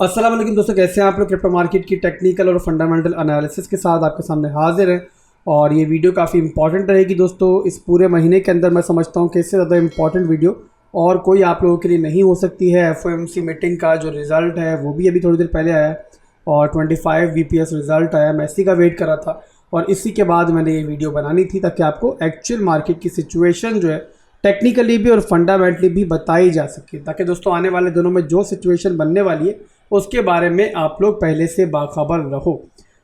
अस्सलाम वालेकुम दोस्तों, कैसे हैं आप लोग। क्रिप्टो मार्केट की टेक्निकल और फंडामेंटल एनालिसिस के साथ आपके सामने हाजिर हैं और ये वीडियो काफ़ी इंपॉर्टेंट रहेगी दोस्तों। इस पूरे महीने के अंदर मैं समझता हूँ कि इससे ज़्यादा इंपॉर्टेंट वीडियो और कोई आप लोगों के लिए नहीं हो सकती है। FOMC मीटिंग का जो रिज़ल्ट है वो भी अभी थोड़ी देर पहले आया और 25 BPS रिज़ल्ट आया। मैं इसी का वेट कर रहा था और इसी के बाद मैंने ये वीडियो बनानी थी ताकि आपको एक्चुअल मार्केट की सिचुएशन जो है टेक्निकली भी और फंडामेंटली भी बताई जा सके, ताकि दोस्तों आने वाले दिनों में जो सिचुएशन बनने वाली है उसके बारे में आप लोग पहले से बाखबर रहो।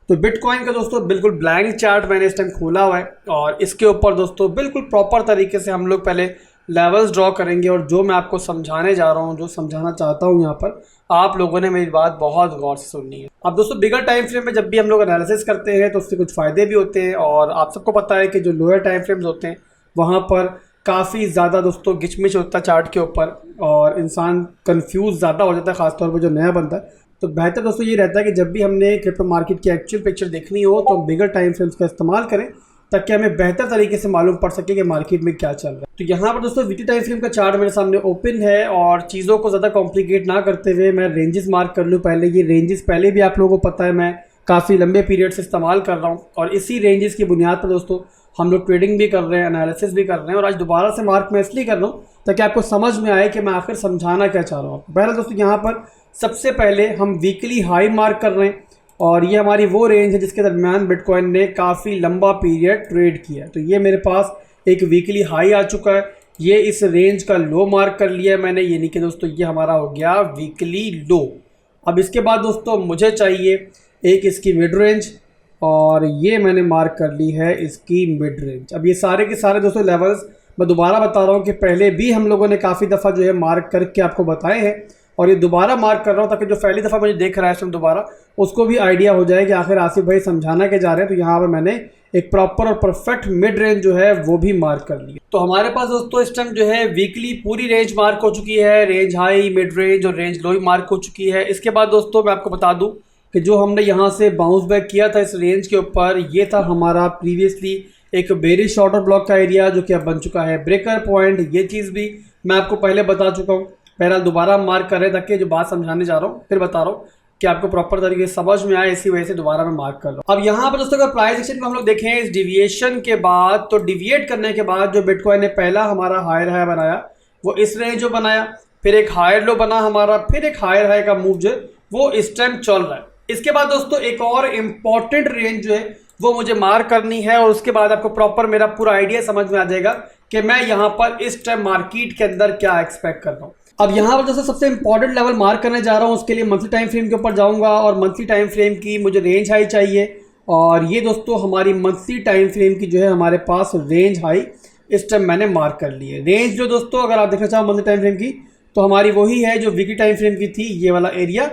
तो बिटकॉइन का दोस्तों बिल्कुल ब्लैंक चार्ट मैंने इस टाइम खोला हुआ है और इसके ऊपर दोस्तों बिल्कुल प्रॉपर तरीके से हम लोग पहले लेवल्स ड्रॉ करेंगे और जो मैं आपको समझाने जा रहा हूँ, जो समझाना चाहता हूँ यहाँ पर, आप लोगों ने मेरी बात बहुत गौर से सुननी है। अब दोस्तों बिगर टाइम फ्रेम में जब भी हम लोग एनालिसिस करते हैं तो उससे कुछ फ़ायदे भी होते हैं और आप सबको पता है कि जो लोअर टाइम फ्रेम्स होते हैं वहाँ पर काफ़ी ज़्यादा दोस्तों गिचमिच होता है चार्ट के ऊपर और इंसान कंफ्यूज ज़्यादा हो जाता है, ख़ासतौर पर जो नया बनता है। तो बेहतर दोस्तों ये रहता है कि जब भी हमने क्रिप्टो मार्केट की एक्चुअल पिक्चर देखनी हो तो हम बिगर टाइम फ्रेम्स का इस्तेमाल करें ताकि हमें बेहतर तरीके से मालूम पड़ सके कि मार्केट में क्या चल रहा है। तो यहाँ पर दोस्तों वीकली टाइम फ्रेम का चार्ट मेरे सामने ओपन है और चीज़ों को ज़्यादा कॉम्प्लिकेट ना करते हुए मैं रेंजेस मार्क कर लूँ। पहले ये रेंजेस पहले भी आप लोगों को पता है, मैं काफ़ी लंबे पीरियड से इस्तेमाल कर रहा हूँ और इसी रेंजेस की बुनियाद पर दोस्तों हम लोग ट्रेडिंग भी कर रहे हैं, एनालिसिस भी कर रहे हैं। और आज दोबारा से मार्क मैं इसलिए कर रहा हूँ ताकि आपको समझ में आए कि मैं आखिर समझाना क्या चाह रहा हूँ। बहरहाल दोस्तों यहाँ पर सबसे पहले हम वीकली हाई मार्क कर रहे हैं और ये हमारी वो रेंज है जिसके दरमियान बिटकॉइन ने काफ़ी लंबा पीरियड ट्रेड किया है। तो ये मेरे पास एक वीकली हाई आ चुका है, ये इस रेंज का लो मार्क कर लिया है मैंने, यानी कि दोस्तों ये हमारा हो गया वीकली लो। अब इसके बाद दोस्तों मुझे चाहिए एक इसकी मिड रेंज और ये मैंने मार्क कर ली है इसकी मिड रेंज। अब ये सारे के सारे दोस्तों लेवल्स मैं दोबारा बता रहा हूँ कि पहले भी हम लोगों ने काफ़ी दफ़ा जो है मार्क करके आपको बताए हैं और ये दोबारा मार्क कर रहा हूँ ताकि जो पहली दफ़ा मुझे देख रहा है इसमें दोबारा उसको भी आइडिया हो जाए कि आखिर आसिफ भाई समझाना के जा रहे हैं। तो यहाँ पर मैंने एक प्रॉपर और परफेक्ट मिड रेंज जो है वो भी मार्क कर लिया। तो हमारे पास दोस्तों इस टाइम जो है वीकली पूरी रेंज मार्क हो चुकी है, रेंज हाई, मिड रेंज और रेंज लो मार्क हो चुकी है। इसके बाद दोस्तों मैं आपको बता दूँ कि जो हमने यहाँ से बाउंस बैक किया था इस रेंज के ऊपर, ये था हमारा प्रीवियसली एक बेरिश ऑर्डर ब्लॉक का एरिया जो कि अब बन चुका है ब्रेकर पॉइंट। ये चीज़ भी मैं आपको पहले बता चुका हूँ, बहरहाल दोबारा मार्क कर रहे ताकि जो बात समझाने जा रहा हूँ फिर बता रहा हूँ कि आपको प्रॉपर तरीके से समझ में आए, इसी वजह से दोबारा मैं मार्क कर रहा हूँ। अब यहाँ पर दोस्तों अगर प्राइस एक्शन को हम लोग देखें इस डिविएशन के बाद, तो डिविएट करने के बाद जो बिटकॉइन ने पहला हमारा हायर हाई बनाया वो इस रेंज जो बनाया, फिर एक हायर लो बना हमारा, फिर एक हायर हाई का मूव जो है वो इस टाइम चल रहा है। इसके बाद दोस्तों एक और इम्पॉर्टेंट रेंज जो है वो मुझे मार्क करनी है और उसके बाद आपको प्रॉपर मेरा पूरा आइडिया समझ में आ जाएगा कि मैं यहाँ पर इस टाइम मार्केट के अंदर क्या एक्सपेक्ट कर रहा हूँ। अब यहाँ पर दोस्तों सबसे इंपॉर्टेंट लेवल मार्क करने जा रहा हूँ, उसके लिए मंथली टाइम फ्रेम के ऊपर जाऊँगा और मंथली टाइम फ्रेम की मुझे रेंज हाई चाहिए और ये दोस्तों हमारी मंथली टाइम फ्रेम की जो है हमारे पास रेंज हाई इस टाइम मैंने मार्क कर ली है। रेंज जो दोस्तों अगर आप देखना चाहो मंथली टाइम फ्रेम की तो हमारी वही है जो वीकली टाइम फ्रेम की थी, ये वाला एरिया।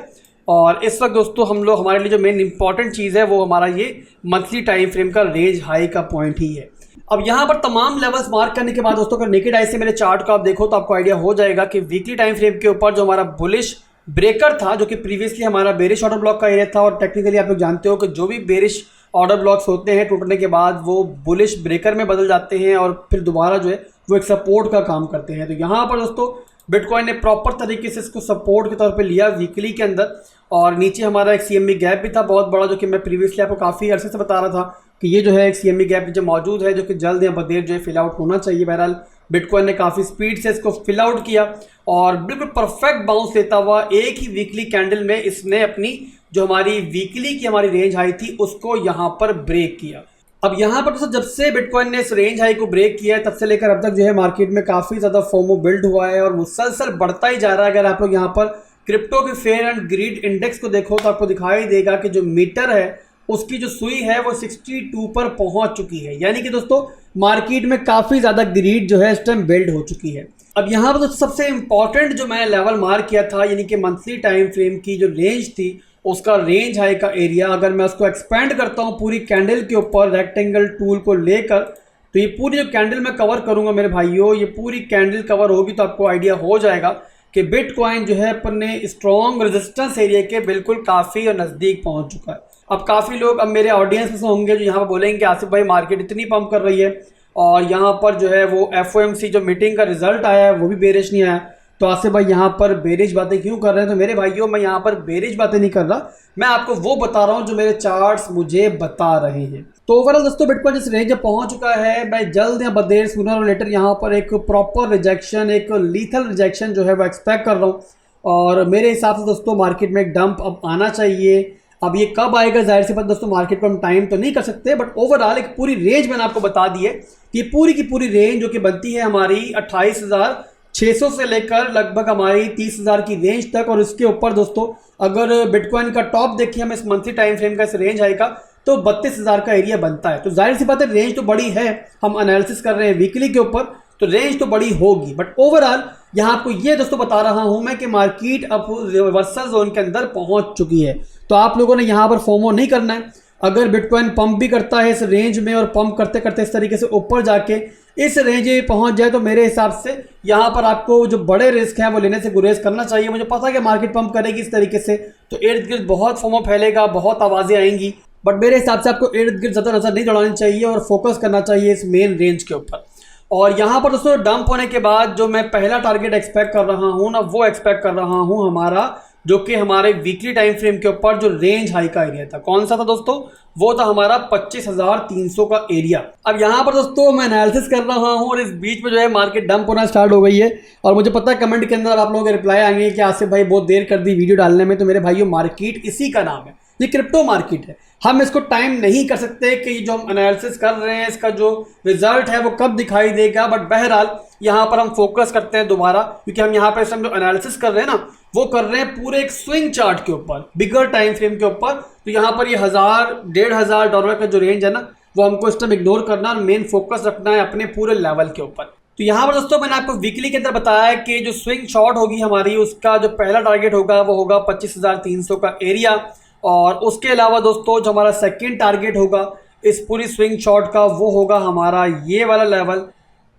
और इस वक्त दोस्तों हम लोग हमारे लिए जो मेन इंपॉर्टेंट चीज़ है वो हमारा ये मंथली टाइम फ्रेम का रेंज हाई का पॉइंट ही है। अब यहाँ पर तमाम लेवल्स मार्क करने के बाद दोस्तों अगर नेकेड आई से मेरे चार्ट को आप देखो तो आपको आइडिया हो जाएगा कि वीकली टाइम फ्रेम के ऊपर जो हमारा बुलिश ब्रेकर था, जो कि प्रीवियसली हमारा बेरिश ऑर्डर ब्लॉक का एरिया था और टेक्निकली आप लोग जानते हो कि जो भी बेरिश ऑर्डर ब्लॉक्स होते हैं टूटने के बाद वो बुलिश ब्रेकर में बदल जाते हैं और फिर दोबारा जो है वो एक सपोर्ट का काम करते हैं। तो यहाँ पर दोस्तों बिटकॉइन ने प्रॉपर तरीके से इसको सपोर्ट के तौर पे लिया वीकली के अंदर और नीचे हमारा एक CME गैप भी था बहुत बड़ा, जो कि मैं प्रीवियसली आपको काफ़ी अर्से से बता रहा था कि ये जो है एक CME गैप जो मौजूद है जो कि जल्द या बदेर जो है फिल आउट होना चाहिए। बहरहाल बिटकॉइन ने काफ़ी स्पीड से इसको फिल आउट किया और बिल्कुल परफेक्ट बाउंस लेता हुआ एक ही वीकली कैंडल में इसने अपनी जो हमारी वीकली की हमारी रेंज हाई थी उसको यहाँ पर ब्रेक किया। अब यहाँ पर दोस्तों जब से बिटकॉइन ने इस रेंज हाई को ब्रेक किया है तब से लेकर अब तक जो है मार्केट में काफ़ी ज़्यादा फोमो बिल्ड हुआ है और मुसलसल बढ़ता ही जा रहा है। अगर आप लोग यहाँ पर क्रिप्टो के फेयर एंड ग्रीड इंडेक्स को देखो तो आपको दिखाई देगा कि जो मीटर है उसकी जो सुई है वो 62 पर पहुंच चुकी है, यानी कि दोस्तों मार्केट में काफ़ी ज़्यादा ग्रीड जो है इस टाइम बिल्ड हो चुकी है। अब यहाँ पर दोस्तों सबसे इंपॉर्टेंट जो मैंने लेवल मार्क किया था यानी कि मंथली टाइम फ्रेम की जो रेंज थी उसका रेंज हाई का एरिया, अगर मैं उसको एक्सपेंड करता हूँ पूरी कैंडल के ऊपर रेक्टेंगल टूल को लेकर, तो ये पूरी जो कैंडल मैं कवर करूँगा मेरे भाइयों, ये पूरी कैंडल कवर होगी तो आपको आइडिया हो जाएगा कि बिटकॉइन जो है अपने स्ट्रॉन्ग रेजिस्टेंस एरिया के बिल्कुल काफ़ी और नज़दीक पहुँच चुका है। अब काफ़ी लोग अब मेरे ऑडियंस में से होंगे जो यहाँ पर बोलेंगे कि आसिफ भाई मार्केट इतनी पंप कर रही है और यहाँ पर जो है वो FOMC जो मीटिंग का रिजल्ट आया है वो भी बेरिश नहीं आया। तो आसिफ भाई यहाँ पर बेरिश बातें क्यों कर रहे हैं? तो मेरे भाइयों, मैं यहाँ पर बेरिश बातें नहीं कर रहा, मैं आपको वो बता रहा हूँ जो मेरे चार्ट्स मुझे बता रहे हैं। तो ओवरऑल दोस्तों बिटकॉइन जिस रेंज में पहुंच चुका है, मैं जल्द या बदेर सूनर और लेटर यहाँ पर एक प्रॉपर रिजेक्शन, एक लीथल रिजेक्शन जो है वो एक्सपेक्ट कर रहा हूँ। और मेरे हिसाब से दोस्तों मार्केट में एक डंप अब आना चाहिए। अब ये कब आएगा जाहिर सी बात दोस्तों, मार्केट को हम टाइम तो नहीं कर सकते, बट ओवरऑल एक पूरी रेंज मैंने आपको बता दी है कि पूरी की पूरी रेंज जो कि बनती है हमारी 28,600 से लेकर लगभग हमारी 30,000 की रेंज तक। और इसके ऊपर दोस्तों अगर बिटकॉइन का टॉप देखिए हम इस मंथली टाइम फ्रेम का, इस रेंज हाई का, तो 32,000 का एरिया बनता है। तो जाहिर सी बात है रेंज तो बड़ी है, हम एनालिसिस कर रहे हैं वीकली के ऊपर, तो रेंज तो बड़ी होगी। बट ओवरऑल यहाँ आपको ये दोस्तों बता रहा हूं मैं कि मार्केट अब रिवर्सल जोन के अंदर पहुंच चुकी है। तो आप लोगों ने यहाँ पर फोमो नहीं करना है। अगर बिटकॉइन पंप भी करता है इस रेंज में और पंप करते करते इस तरीके से ऊपर जाके इस रेंज में पहुंच जाए, तो मेरे हिसाब से यहाँ पर आपको जो बड़े रिस्क हैं वो लेने से गुरेज करना चाहिए। मुझे पता है कि मार्केट पंप करेगी इस तरीके से, तो इर्द गिर्द बहुत फोमो फैलेगा, बहुत आवाज़ें आएंगी, बट मेरे हिसाब से आपको इर्द गिर्द ज़्यादा नजर नहीं दौड़ानी चाहिए और फोकस करना चाहिए इस मेन रेंज के ऊपर। और यहाँ पर दोस्तों डंप होने के बाद जो मैं पहला टारगेट एक्सपेक्ट कर रहा हूँ ना, वो एक्सपेक्ट कर रहा हूँ हमारा, जो कि हमारे वीकली टाइम फ्रेम के ऊपर जो रेंज हाई का एरिया था। कौन सा था दोस्तों? वो था हमारा 25,300 का एरिया। अब यहाँ पर दोस्तों मैं एनालिसिस कर रहा हूँ और इस बीच में जो है मार्केट डंप होना स्टार्ट हो गई है। और मुझे पता है कमेंट के अंदर आप लोगों के रिप्लाई आएंगे कि आसिफ भाई बहुत देर कर दी वीडियो डालने में। तो मेरे भाइयों मार्केट इसी का नाम है, ये क्रिप्टो मार्केट है। हम इसको टाइम नहीं कर सकते कि जो हम एनालिसिस कर रहे हैं इसका जो रिजल्ट है वो कब दिखाई देगा, बट बहरहाल यहाँ पर हम फोकस करते हैं दोबारा, क्योंकि हम यहाँ पर जो एनालिसिस कर रहे हैं ना वो कर रहे हैं पूरे एक स्विंग चार्ट के ऊपर, बिगर टाइम फ्रेम के ऊपर। तो यहाँ पर ये $1,000-1,500 का जो रेंज है ना, वो हमको इस टाइम इग्नोर करना और मेन फोकस रखना है अपने पूरे लेवल के ऊपर। तो यहाँ पर दोस्तों मैंने आपको वीकली के अंदर बताया कि जो स्विंग शॉट होगी हमारी, उसका जो पहला टारगेट होगा वो होगा 25,300 का एरिया। और उसके अलावा दोस्तों जो हमारा सेकंड टारगेट होगा इस पूरी स्विंग शॉट का, वो होगा हमारा ये वाला लेवल।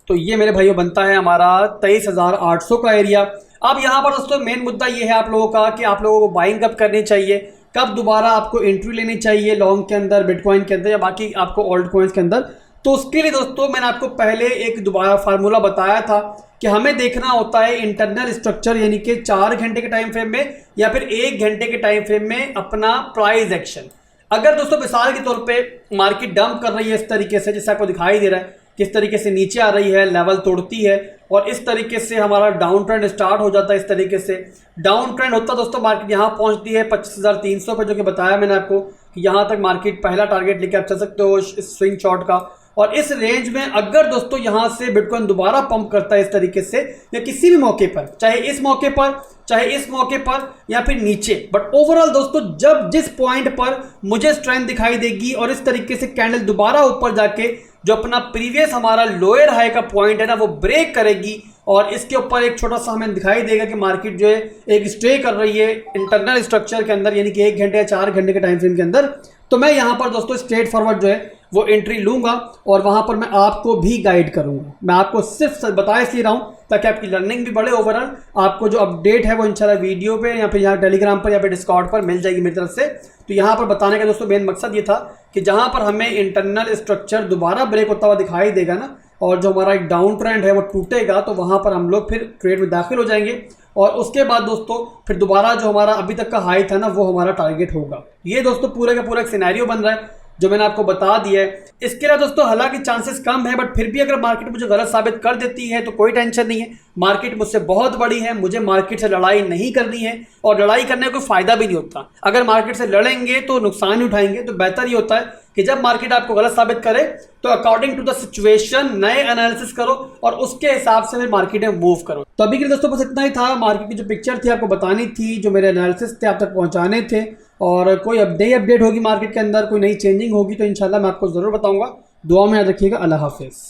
तो ये मेरे भाइयों बनता है हमारा 23,800 का एरिया। अब यहाँ पर दोस्तों मेन मुद्दा ये है आप लोगों का कि आप लोगों को बाइंग कब करनी चाहिए, कब दोबारा आपको एंट्री लेनी चाहिए लॉन्ग के अंदर, बिटकॉइन के अंदर या बाकी आपको ऑल्ट कॉइन्स के अंदर। तो उसके लिए दोस्तों मैंने आपको पहले एक दोबारा फार्मूला बताया था कि हमें देखना होता है इंटरनल स्ट्रक्चर, यानी कि 4 घंटे के टाइम फ्रेम में या फिर 1 घंटे के टाइम फ्रेम में अपना प्राइस एक्शन। अगर दोस्तों मिसाल के तौर पे मार्केट डंप कर रही है इस तरीके से, जैसे आपको दिखाई दे रहा है किस तरीके से नीचे आ रही है, लेवल तोड़ती है और इस तरीके से हमारा डाउन ट्रेंड स्टार्ट हो जाता है। इस तरीके से डाउन ट्रेंड होता दोस्तों मार्केट यहाँ पहुँचती है 25,300 पर, जो कि बताया मैंने आपको कि यहाँ तक मार्केट पहला टारगेट लेके आप चल सकते हो इस स्विंग शॉट का। और इस रेंज में अगर दोस्तों यहाँ से बिटकॉइन दोबारा पंप करता है इस तरीके से, या किसी भी मौके पर, चाहे इस मौके पर चाहे इस मौके पर या फिर नीचे, बट ओवरऑल दोस्तों जब जिस पॉइंट पर मुझे स्ट्रेंथ दिखाई देगी और इस तरीके से कैंडल दोबारा ऊपर जाके जो अपना प्रीवियस हमारा लोअर हाई का पॉइंट है ना वो ब्रेक करेगी और इसके ऊपर एक छोटा सा हमें दिखाई देगा कि मार्केट जो है एक स्टे कर रही है इंटरनल स्ट्रक्चर के अंदर, यानी कि 1 घंटे या 4 घंटे के टाइम फ्रेम के अंदर, तो मैं यहाँ पर दोस्तों स्ट्रेट फॉरवर्ड जो है वो एंट्री लूंगा और वहां पर मैं आपको भी गाइड करूंगा। मैं आपको सिर्फ बता इसलिए रहा हूं ताकि आपकी लर्निंग भी बढ़े। ओवरऑल आपको जो अपडेट है वो इंशाल्लाह वीडियो पे या फिर यहाँ टेलीग्राम पर या फिर डिस्कॉर्ड पर मिल जाएगी मेरी तरफ से। तो यहाँ पर बताने का दोस्तों मेन मकसद ये था कि जहां पर हमें इंटरनल स्ट्रक्चर दोबारा ब्रेक होता हुआ दिखाई देगा ना और जो हमारा एक डाउन ट्रेंड है वो टूटेगा, तो वहां पर हम लोग फिर ट्रेड में दाखिल हो जाएंगे और उसके बाद दोस्तों फिर दोबारा जो हमारा अभी तक का हाई था ना वो हमारा टारगेट होगा। ये दोस्तों पूरे का पूरा एक सिनेरियो बन रहा है जो मैंने आपको बता दिया है। इसके लिए दोस्तों हालांकि चांसेस कम है, बट फिर भी अगर मार्केट मुझे गलत साबित कर देती है तो कोई टेंशन नहीं है। मार्केट मुझसे बहुत बड़ी है, मुझे मार्केट से लड़ाई नहीं करनी है और लड़ाई करने का कोई फायदा भी नहीं होता। अगर मार्केट से लड़ेंगे तो नुकसान ही उठाएंगे। तो बेहतर ये होता है कि जब मार्केट आपको गलत साबित करे तो अकॉर्डिंग टू द सिचुएशन नए एनालिसिस करो और उसके हिसाब से फिर मार्केट में मूव करो। तो अभी के लिए दोस्तों बस इतना ही था। मार्केट की जो पिक्चर थी आपको बतानी थी, जो मेरे एनालिसिस थे आप तक पहुंचाने थे। और कोई अपडेट होगी मार्केट के अंदर, कोई नई चेंजिंग होगी तो इंशाल्लाह मैं आपको जरूर बताऊंगा। दुआ में याद रखिएगा। अल्लाह हाफिज़।